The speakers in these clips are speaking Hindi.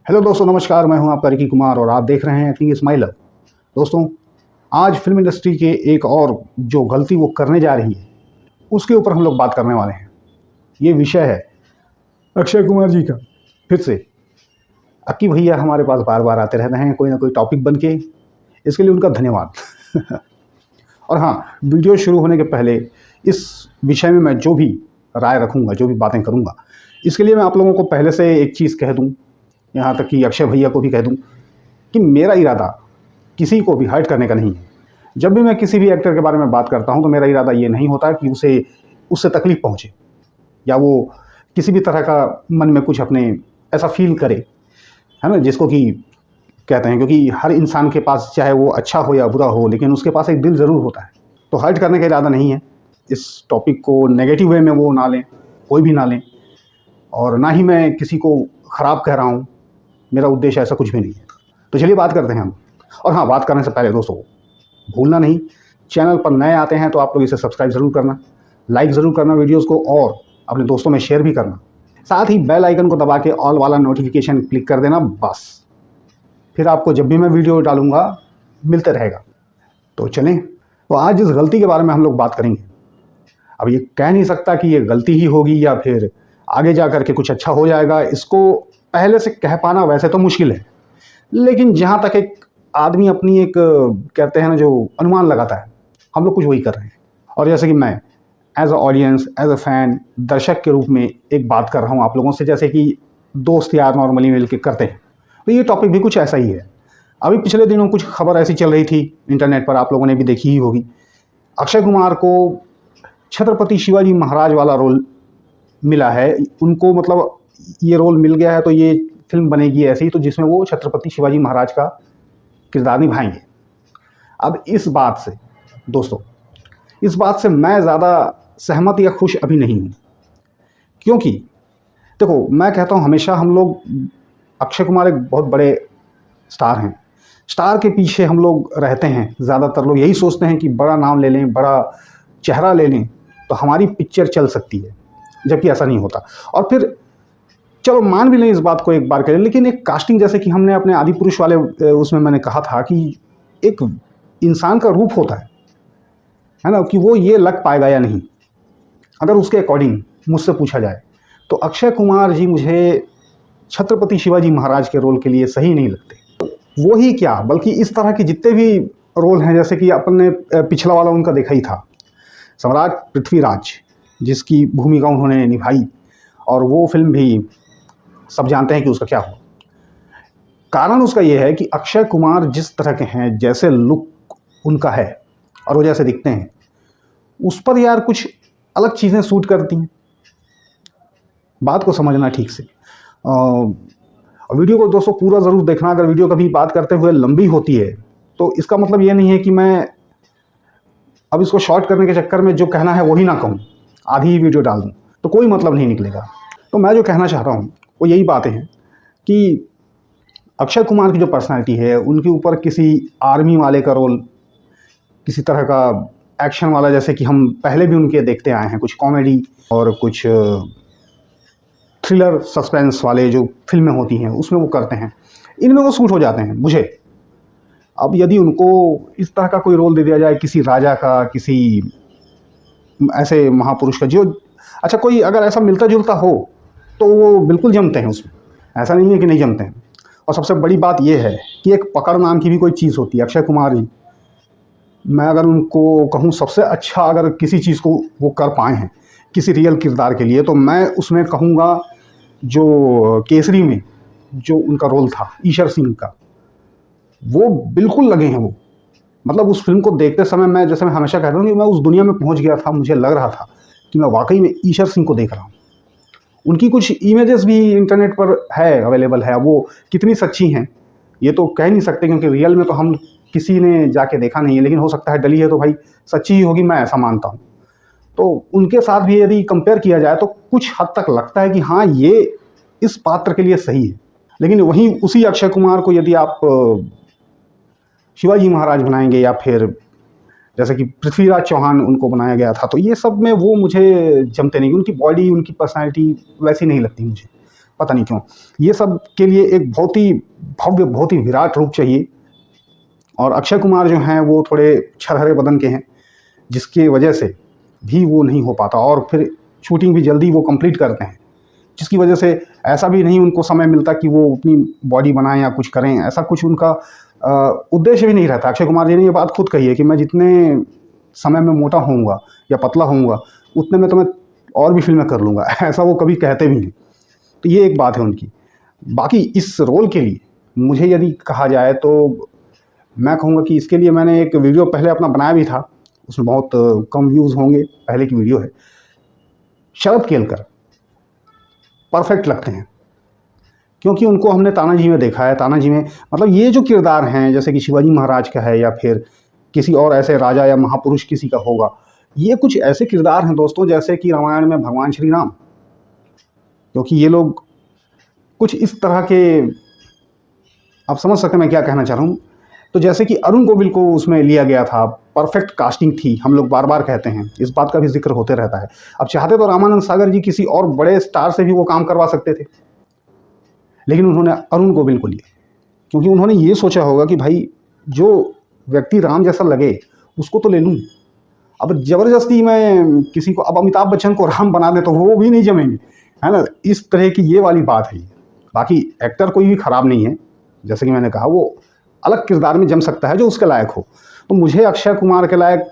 हेलो दोस्तों, नमस्कार। मैं हूं आपका रिकी कुमार और आप देख रहे हैं किंग स्माइलर। दोस्तों, आज फिल्म इंडस्ट्री के एक और जो गलती वो करने जा रही है उसके ऊपर हम लोग बात करने वाले हैं। ये विषय है अक्षय कुमार जी का। फिर से अक्की भैया हमारे पास बार बार आते रहते हैं कोई ना कोई टॉपिक बन के, इसके लिए उनका धन्यवाद। और हाँ, वीडियो शुरू होने के पहले इस विषय में मैं जो भी राय रखूँगा, जो भी बातें करूँगा, इसके लिए मैं आप लोगों को पहले से एक चीज़ कह दूँ, यहाँ तक कि अक्षय भैया को भी कह दूँ कि मेरा इरादा किसी को भी हर्ट करने का नहीं है। जब भी मैं किसी भी एक्टर के बारे में बात करता हूँ तो मेरा इरादा ये नहीं होता कि उससे तकलीफ़ पहुँचे या वो किसी भी तरह का मन में कुछ अपने ऐसा फील करे, है ना, जिसको कि कहते हैं, क्योंकि हर इंसान के पास चाहे वो अच्छा हो या बुरा हो, लेकिन उसके पास एक दिल ज़रूर होता है। तो हर्ट करने का इरादा नहीं है। इस टॉपिक को नेगेटिव वे में वो ना लें, कोई भी ना लें, और ना ही मैं किसी को ख़राब कह रहा हूँ। मेरा उद्देश्य ऐसा कुछ भी नहीं है। तो चलिए बात करते हैं हम। और हाँ, बात करने से पहले दोस्तों भूलना नहीं, चैनल पर नए आते हैं तो आप लोग इसे सब्सक्राइब ज़रूर करना, लाइक ज़रूर करना वीडियोज़ को, और अपने दोस्तों में शेयर भी करना। साथ ही बेल आइकन को दबा के ऑल वाला नोटिफिकेशन क्लिक कर देना, बस। फिर आपको जब भी मैं वीडियो डालूंगा मिलते रहेगा। तो चलें, तो आज इस गलती के बारे में हम लोग बात करेंगे। अब ये कह नहीं सकता कि ये गलती ही होगी या फिर आगे जा कर के कुछ अच्छा हो जाएगा। इसको पहले से कह पाना वैसे तो मुश्किल है, लेकिन जहाँ तक एक आदमी अपनी एक कहते हैं ना, जो अनुमान लगाता है, हम लोग कुछ वही कर रहे हैं। और जैसे कि मैं as a audience, as a fan, दर्शक के रूप में एक बात कर रहा हूँ आप लोगों से, जैसे कि दोस्त यार नॉर्मली मिल के करते हैं। तो ये टॉपिक भी कुछ ऐसा ही है। अभी पिछले दिनों कुछ खबर ऐसी चल रही थी इंटरनेट पर, आप लोगों ने भी देखी ही होगी। अक्षय कुमार को छत्रपति शिवाजी महाराज वाला रोल मिला है उनको, मतलब ये रोल मिल गया है तो ये फिल्म बनेगी ऐसी, तो जिसमें वो छत्रपति शिवाजी महाराज का किरदार निभाएंगे। अब इस बात से दोस्तों, इस बात से मैं ज़्यादा सहमत या खुश अभी नहीं हूँ। क्योंकि देखो, मैं कहता हूँ हमेशा हम लोग, अक्षय कुमार एक बहुत बड़े स्टार हैं, स्टार के पीछे हम लोग रहते हैं। ज़्यादातर लोग यही सोचते हैं कि बड़ा नाम ले लें, बड़ा चेहरा ले लें तो हमारी पिक्चर चल सकती है, जबकि ऐसा नहीं होता। और फिर चलो मान भी लें इस बात को एक बार करें, लेकिन एक कास्टिंग, जैसे कि हमने अपने आदि पुरुष वाले उसमें मैंने कहा था कि एक इंसान का रूप होता है ना, कि वो ये लग पाएगा या नहीं। अगर उसके अकॉर्डिंग मुझसे पूछा जाए तो अक्षय कुमार जी मुझे छत्रपति शिवाजी महाराज के रोल के लिए सही नहीं लगते। वो ही क्या, बल्कि इस तरह के जितने भी रोल हैं, जैसे कि अपन ने पिछला वाला उनका देखा ही था, सम्राट पृथ्वीराज, जिसकी भूमिका उन्होंने निभाई, और वो फिल्म भी सब जानते हैं कि उसका क्या हुआ। कारण उसका ये है कि अक्षय कुमार जिस तरह के हैं, जैसे लुक उनका है और वो जैसे दिखते हैं, उस पर यार कुछ अलग चीज़ें सूट करती हैं। बात को समझना ठीक से। वीडियो को दोस्तों पूरा ज़रूर देखना। अगर वीडियो कभी बात करते हुए लंबी होती है तो इसका मतलब ये नहीं है कि मैं अब इसको शॉर्ट करने के चक्कर में जो कहना है वही ना कहूँ, आधी ही वीडियो डाल दूँ, तो कोई मतलब नहीं निकलेगा। तो मैं जो कहना चाह रहा हूँ वो यही बातें हैं कि अक्षय कुमार की जो पर्सनालिटी है, उनके ऊपर किसी आर्मी वाले का रोल, किसी तरह का एक्शन वाला, जैसे कि हम पहले भी उनके देखते आए हैं, कुछ कॉमेडी और कुछ थ्रिलर सस्पेंस वाले जो फिल्में होती हैं उसमें वो करते हैं, इनमें वो सूट हो जाते हैं मुझे। अब यदि उनको इस तरह का कोई रोल दे दिया जाए, किसी राजा का, किसी ऐसे महापुरुष का, जो अच्छा कोई अगर ऐसा मिलता जुलता हो तो वो बिल्कुल जमते हैं उसमें, ऐसा नहीं है कि नहीं जमते हैं। और सबसे बड़ी बात यह है कि एक पकड़ नाम की भी कोई चीज़ होती है। अक्षय कुमार जी, मैं अगर उनको कहूँ सबसे अच्छा अगर किसी चीज़ को वो कर पाए हैं किसी रियल किरदार के लिए, तो मैं उसमें कहूँगा जो केसरी में जो उनका रोल था ईशर सिंह का, वो बिल्कुल लगे हैं वो। मतलब उस फिल्म को देखते समय मैं, जैसे मैं हमेशा कहता हूँ कि मैं उस दुनिया में पहुँच गया था, मुझे लग रहा था कि मैं वाकई में ईशर सिंह को देख रहा हूँ। उनकी कुछ इमेजेस भी इंटरनेट पर है, अवेलेबल है। वो कितनी सच्ची हैं ये तो कह नहीं सकते, क्योंकि रियल में तो हम किसी ने जाके देखा नहीं है, लेकिन हो सकता है डली है तो भाई सच्ची ही होगी, मैं ऐसा मानता हूँ। तो उनके साथ भी यदि कंपेयर किया जाए तो कुछ हद तक लगता है कि हाँ, ये इस पात्र के लिए सही है। लेकिन वहीं उसी अक्षय कुमार को यदि आप शिवाजी महाराज बनाएंगे, या फिर जैसे कि पृथ्वीराज चौहान उनको बनाया गया था, तो ये सब में वो मुझे जमते नहीं। उनकी बॉडी, उनकी पर्सनालिटी वैसी नहीं लगती मुझे। पता नहीं क्यों। ये सब के लिए एक बहुत ही भव्य, बहुत ही विराट रूप चाहिए। और अक्षय कुमार जो हैं वो थोड़े छरहरे बदन के हैं, जिसकी वजह से भी वो नहीं हो पाता। और फिर शूटिंग भी जल्दी वो कंप्लीट करते हैं, जिसकी वजह से ऐसा भी नहीं उनको समय मिलता कि वो अपनी बॉडी बनाएं या कुछ करें। ऐसा कुछ उनका उद्देश्य भी नहीं रहता। अक्षय कुमार जी ने ये बात खुद कही है कि मैं जितने समय में मोटा होऊंगा या पतला होऊंगा, उतने में तो मैं और भी फिल्में कर लूँगा। ऐसा वो कभी कहते भी नहीं। तो ये एक बात है उनकी। बाकी इस रोल के लिए मुझे यदि कहा जाए तो मैं कहूँगा कि इसके लिए मैंने एक वीडियो पहले अपना बनाया भी था, उसमें बहुत कम व्यूज़ होंगे, पहले की वीडियो है। शरद केलकर परफेक्ट लगते हैं, क्योंकि उनको हमने तानाजी में देखा है। तानाजी में मतलब ये जो किरदार हैं, जैसे कि शिवाजी महाराज का है या फिर किसी और ऐसे राजा या महापुरुष किसी का होगा, ये कुछ ऐसे किरदार हैं दोस्तों जैसे कि रामायण में भगवान श्री राम। क्योंकि ये लोग कुछ इस तरह के, आप समझ सकते हैं मैं क्या कहना चाह रहा हूँ। तो जैसे कि अरुण गोविल को उसमें लिया गया था, परफेक्ट कास्टिंग थी, हम लोग बार बार कहते हैं, इस बात का भी जिक्र होते रहता है। अब चाहते तो रामानंद सागर जी किसी और बड़े स्टार से भी वो काम करवा सकते थे, लेकिन उन्होंने अरुण गोविल को लिया, क्योंकि उन्होंने ये सोचा होगा कि भाई जो व्यक्ति राम जैसा लगे उसको तो ले लूँ। अब ज़बरदस्ती मैं किसी को, अब अमिताभ बच्चन को राम बना दे तो वो भी नहीं जमेंगे, है ना। इस तरह की ये वाली बात है। बाकी एक्टर कोई भी ख़राब नहीं है, जैसे कि मैंने कहा, वो अलग किरदार में जम सकता है जो उसके लायक हो। तो मुझे अक्षय कुमार के लायक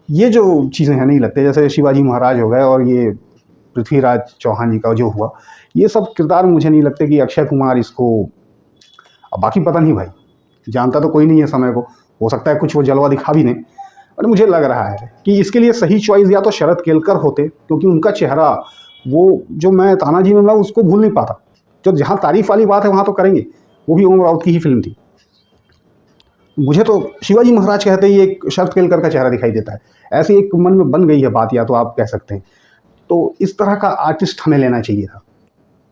ये जो चीज़ें हैं नहीं लगते, जैसे शिवाजी महाराज हो गए और ये पृथ्वीराज चौहान जी का जो हुआ, ये सब किरदार मुझे नहीं लगते कि अक्षय कुमार इसको। अब बाकी पता नहीं भाई, जानता तो कोई नहीं है समय को, हो सकता है कुछ वो जलवा दिखा भी नहीं, पर मुझे लग रहा है कि इसके लिए सही चॉइस या तो शरद केलकर होते, क्योंकि उनका चेहरा, वो जो मैं तानाजी में मैं उसको भूल नहीं पाता। जो जहाँ तारीफ वाली बात है वहाँ तो करेंगे, वो भी ओम राउत की ही फिल्म थी। मुझे तो शिवाजी महाराज कहते ही एक शरद केलकर का चेहरा दिखाई देता है। ऐसी एक मन में बन गई है बात, या तो आप कह सकते हैं। तो इस तरह का आर्टिस्ट हमें लेना चाहिए था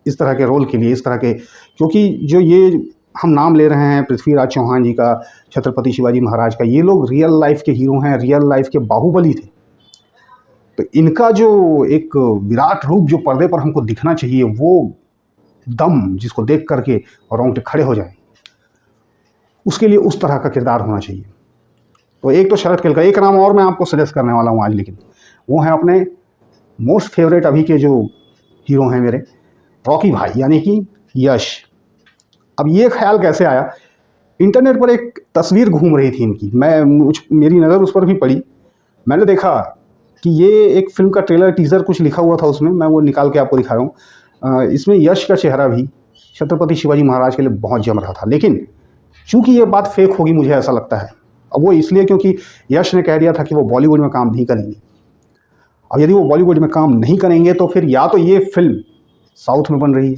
इस तरह के रोल के लिए, इस तरह के, क्योंकि जो ये हम नाम ले रहे हैं पृथ्वीराज चौहान जी का, छत्रपति शिवाजी महाराज का, ये लोग रियल लाइफ के हीरो हैं, रियल लाइफ के बाहुबली थे। तो इनका जो एक विराट रूप जो पर्दे पर हमको दिखना चाहिए, वो दम जिसको देख करके रोंगटे खड़े हो जाए, उसके लिए उस तरह का किरदार होना चाहिए। तो एक तो शरद केलकर, एक नाम और मैं आपको सजेस्ट करने वाला हूँ आज, लेकिन वो है अपने मोस्ट फेवरेट अभी के जो हीरो हैं मेरे, रॉकी भाई, यानी कि यश। अब ये ख्याल कैसे आया, इंटरनेट पर एक तस्वीर घूम रही थी इनकी, मेरी नज़र उस पर भी पड़ी। मैंने देखा कि ये एक फिल्म का ट्रेलर टीज़र कुछ लिखा हुआ था उसमें, मैं वो निकाल के आपको दिखा रहा हूँ। इसमें यश का चेहरा भी छत्रपति शिवाजी महाराज के लिए बहुत जम रहा था, लेकिन चूंकि ये बात फेक होगी मुझे ऐसा लगता है। अब वो इसलिए क्योंकि यश ने कह दिया था कि वो बॉलीवुड में काम नहीं करेंगे। अब यदि वो बॉलीवुड में काम नहीं करेंगे तो फिर या तो ये फिल्म साउथ में बन रही है,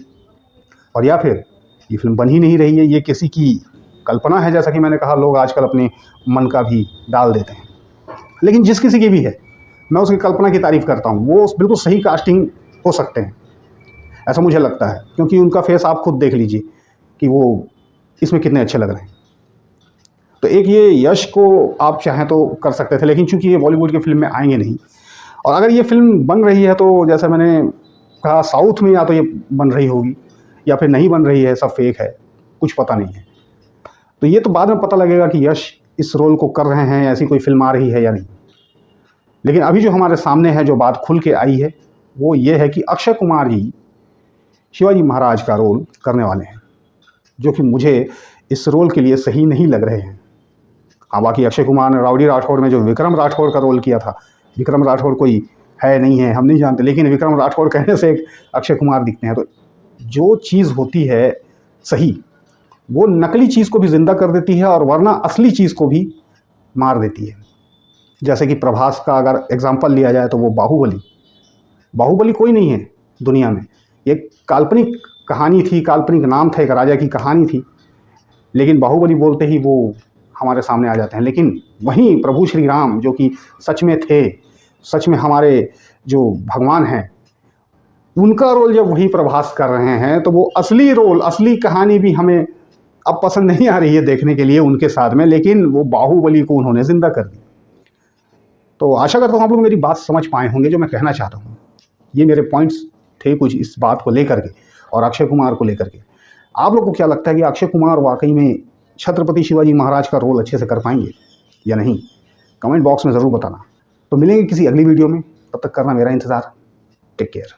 और या फिर ये फिल्म बन ही नहीं रही है, ये किसी की कल्पना है। जैसा कि मैंने कहा, लोग आजकल अपने मन का भी डाल देते हैं, लेकिन जिस किसी की भी है, मैं उसकी कल्पना की तारीफ़ करता हूँ। वो बिल्कुल सही कास्टिंग हो सकते हैं, ऐसा मुझे लगता है, क्योंकि उनका फेस आप खुद देख लीजिए कि वो इसमें कितने अच्छे लग रहे हैं। तो एक ये यश को आप चाहें तो कर सकते थे, लेकिन चूंकि ये बॉलीवुड की फिल्म में आएंगे नहीं, और अगर ये फिल्म बन रही है तो जैसा मैंने कहा, साउथ में या तो ये बन रही होगी या फिर नहीं बन रही है, सब फेक है, कुछ पता नहीं है। तो ये तो बाद में पता लगेगा कि यश इस रोल को कर रहे हैं, ऐसी कोई फिल्म आ रही है या नहीं। लेकिन अभी जो हमारे सामने है, जो बात खुल के आई है, वो ये है कि अक्षय कुमार जी शिवाजी महाराज का रोल करने वाले हैं, जो कि मुझे इस रोल के लिए सही नहीं लग रहे हैं। हाँ, बाकी अक्षय कुमार ने राउडी राठौड़ में जो विक्रम राठौड़ का रोल किया था, विक्रम राठौड़ कोई है नहीं है हम नहीं जानते, लेकिन विक्रम राठौड़ कहने से एक अक्षय कुमार दिखते हैं। तो जो चीज़ होती है सही, वो नकली चीज़ को भी ज़िंदा कर देती है, और वरना असली चीज़ को भी मार देती है। जैसे कि प्रभास का अगर एग्जाम्पल लिया जाए तो वो बाहुबली कोई नहीं है दुनिया में, एक काल्पनिक कहानी थी, काल्पनिक नाम था, एक राजा की कहानी थी, लेकिन बाहुबली बोलते ही वो हमारे सामने आ जाते हैं। लेकिन वहीं प्रभु श्री राम, जो कि सच में थे, सच में हमारे जो भगवान हैं, उनका रोल जब वही प्रभास कर रहे हैं, तो वो असली रोल, असली कहानी भी हमें अब पसंद नहीं आ रही है देखने के लिए उनके साथ में, लेकिन वो बाहुबली को उन्होंने जिंदा कर दिया। तो आशा करता हूँ आप लोग मेरी बात समझ पाए होंगे, जो मैं कहना चाहता हूँ। ये मेरे पॉइंट्स थे कुछ इस बात को लेकर के, और अक्षय कुमार को लेकर के। आप लोग को क्या लगता है कि अक्षय कुमार वाकई में छत्रपति शिवाजी महाराज का रोल अच्छे से कर पाएंगे या नहीं? कमेंट बॉक्स में ज़रूर बताना। तो मिलेंगे किसी अगली वीडियो में, तब तक करना मेरा इंतज़ार। Take care.